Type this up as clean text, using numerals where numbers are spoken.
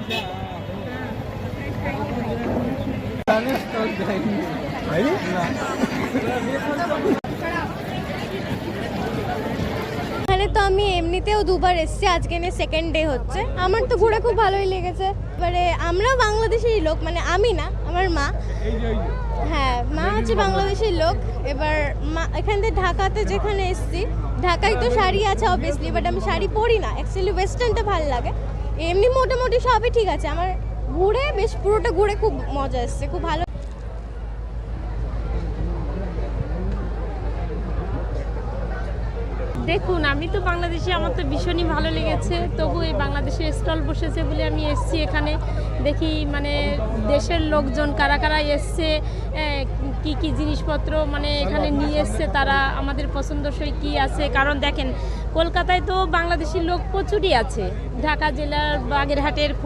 এখানে তো আমি এমনিতেও দুবার এসেছি, আজকে নিয়ে সেকেন্ড ডে হচ্ছে। আমার তো ঘুরে খুব ভালোই লেগেছে। এবারে আমরাও বাংলাদেশেরই লোক, মানে আমি না, আমার মা। হ্যাঁ, মা হচ্ছে বাংলাদেশের লোক। এবার মা এখান থেকে ঢাকাতে যেখানে এসেছি, ঢাকায় তো শাড়ি আছে অবভিয়াসলি, বাট আমি শাড়ি পরি না, অ্যাকচুয়ালি ওয়েস্টার্নটা ভালো লাগে। এমনি মোটামুটি সবই ঠিক আছে। আমার ঘুরে বেশ পুরোটা ঘুরে খুব মজা এসছে, খুব ভালো। দেখুন, আমি তো বাংলাদেশি, আমার তো ভীষণই ভালো লেগেছে। তবু এই বাংলাদেশের স্টল বসেছে বলে আমি এসছি এখানে। দেখি মানে দেশের লোকজন কারা কারা এসছে, কি কি জিনিসপত্র মানে এখানে নিয়ে এসছে তারা, আমাদের পছন্দসই কি আছে। কারণ দেখেন, কলকাতায় তো বাংলাদেশি লোক প্রচুরই আছে। ঢাকা জেলার বাগেরহাটের ফুল